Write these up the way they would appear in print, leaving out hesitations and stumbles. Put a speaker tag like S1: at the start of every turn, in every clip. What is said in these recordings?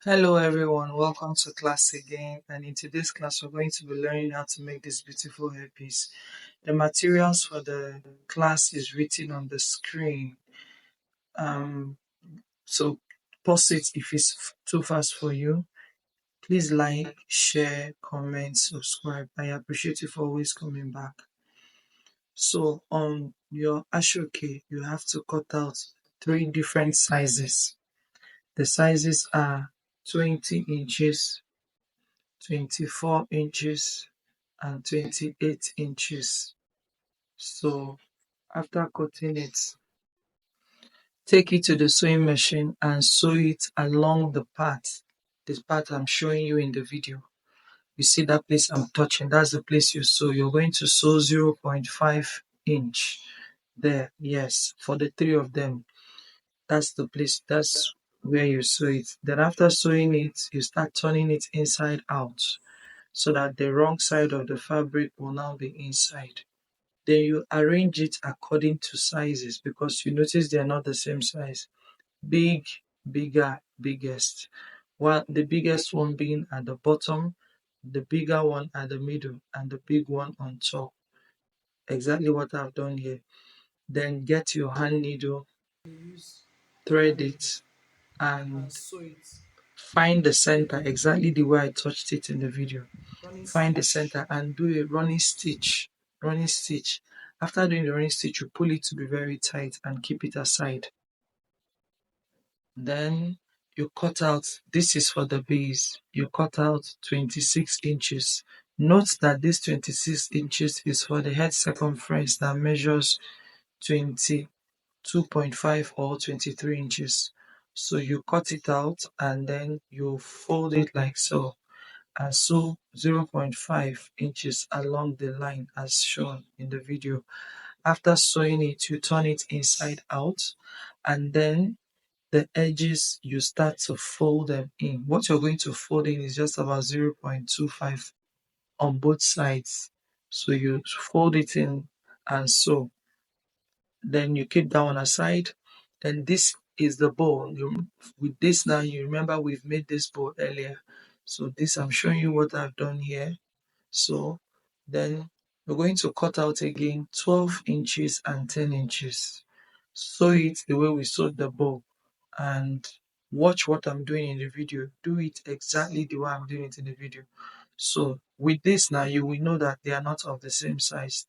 S1: Hello everyone, welcome to class again, and in today's class we're going to be learning how to make this beautiful hairpiece. The materials for the class is written on the screen, so pause it if it's too fast for you. Please like, share, comment, subscribe. I appreciate you for always coming back. So on your Aseoke, you have to cut out 3 different sizes. The sizes are 20 inches, 24 inches and 28 inches. So after cutting it, take it to the sewing machine and sew it along the part. This part I'm showing you in the video. You see that place I'm touching, that's the place you sew. You're going to sew 0.5 inch there. Yes, for the 3 of them, that's the place, that's where you sew it. Then after sewing it, you start turning it inside out, so that the wrong side of the fabric will now be inside. Then you arrange it according to sizes, because you notice they are not the same size. Big, bigger, biggest. While the biggest one being at the bottom, the bigger one at the middle, and the big one on top. Exactly what I've done here. Then get your hand needle, thread it, and find the center exactly the way I touched it in the video. Find the center and do a running stitch. Running stitch. After doing the running stitch, you pull it to be very tight and keep it aside. Then you cut out, this is for the base, you cut out 26 inches. Note that this 26 inches is for the head circumference that measures 22.5 or 23 inches. So you cut it out and then you fold it like so, and sew 0.5 inches along the line as shown in the video. After sewing it, you turn it inside out, and then the edges you start to fold them in. What you're going to fold in is just about 0.25 on both sides. So you fold it in and sew. Then you keep that one aside. Then this is the bow. With this now, you remember we've made this bow earlier. So this, I'm showing you what I've done here. So then we're going to cut out again 12 inches and 10 inches. Sew it the way we sewed the bow, and watch what I'm doing in the video. Do it exactly the way I'm doing it in the video. So with this now, you will know that they are not of the same size.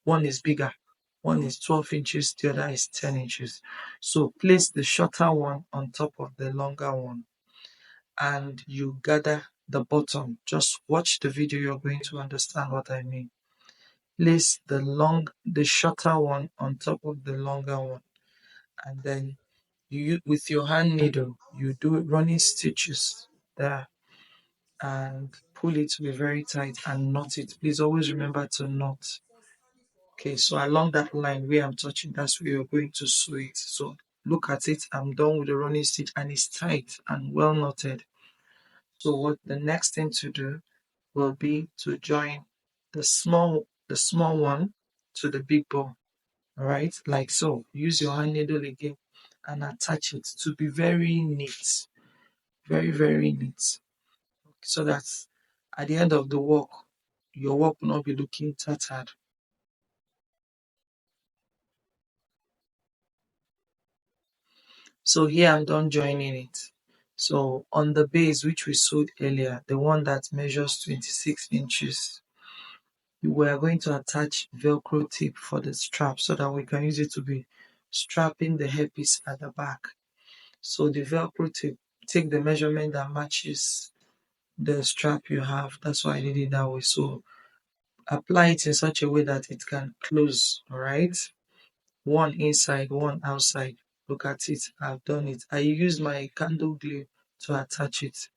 S1: One is bigger, one is 12 inches, the other is 10 inches. So place the shorter one on top of the longer one, and you gather the bottom. Just watch the video, you're going to understand what I mean. Place the shorter one on top of the longer one, and then you with your hand needle, you do running stitches there and pull it to be very tight and knot it. Please always remember to knot. Okay, so along that line where I'm touching, that's where you're going to sew it. So look at it, I'm done with the running stitch and it's tight and well knotted. So what the next thing to do will be to join the small one to the big ball. Alright, like so. Use your hand needle again and attach it to be very neat. Very, very neat. So that at the end of the work, your work will not be looking tattered. So here I'm done joining it. So on the base which we sewed earlier, the one that measures 26 inches, we are going to attach Velcro tip for the strap so that we can use it to be strapping the hairpiece at the back. So the Velcro tip, take the measurement that matches the strap you have. That's why I did it that way. So apply it in such a way that it can close. All right, one inside, one outside. Look at it, I've done it. I use my candle glue to attach it.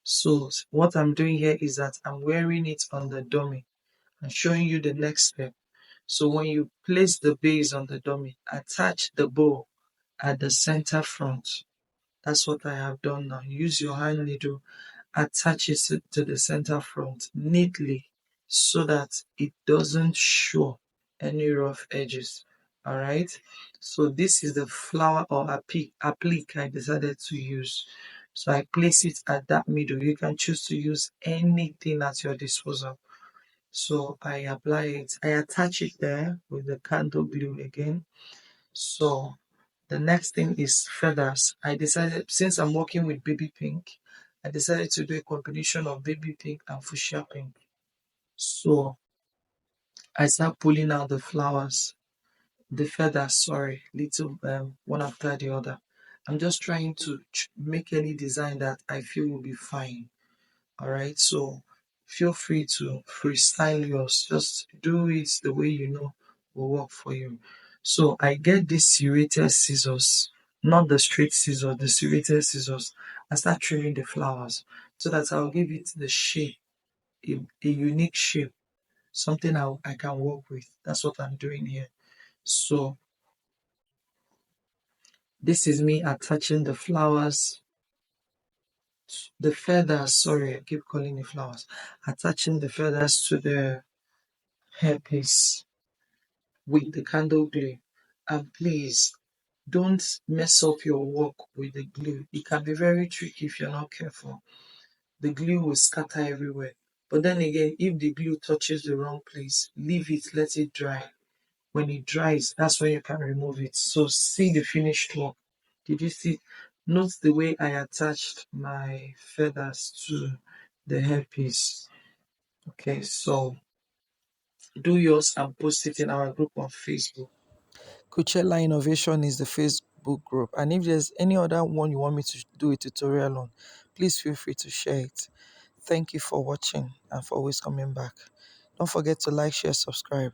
S1: So what I'm doing here is that I'm wearing it on the dummy and showing you the next step. So when you place the base on the dummy, attach the bow at the center front. That's what I have done now. Use your hand needle, attach it to the center front neatly so that it doesn't show any rough edges. Alright, so this is the flower or applique I decided to use. So I place it at that middle. You can choose to use anything at your disposal. So I apply it, I attach it there with the candle glue again. So the next thing is feathers. I decided, since I'm working with baby pink, I decided to do a combination of baby pink and fuchsia pink. So I start pulling out the flowers, the feathers, sorry, little one after the other. I'm just trying to make any design that I feel will be fine. All right, so feel free to freestyle yours. Just do it the way you know will work for you. So I get these serrated scissors, not the straight scissors, the serrated scissors. I start trimming the flowers so that I'll give it the shape, a unique shape, something I can work with. That's what I'm doing here. So this is me attaching the flowers, the feathers. Sorry, I keep calling it flowers. Attaching the feathers to the hairpiece with the candle glue. And please don't mess up your work with the glue. It can be very tricky if you're not careful. The glue will scatter everywhere. But then again, if the glue touches the wrong place, leave it, let it dry. When it dries, that's when you can remove it. So see the finished work. Did you see? Note the way I attached my feathers to the hairpiece. Okay, so do yours and post it in our group on Facebook. Coachella Innovation is the Facebook group, and if there's any other one you want me to do a tutorial on, please feel free to share it. Thank you for watching and for always coming back. Don't forget to like, share, subscribe.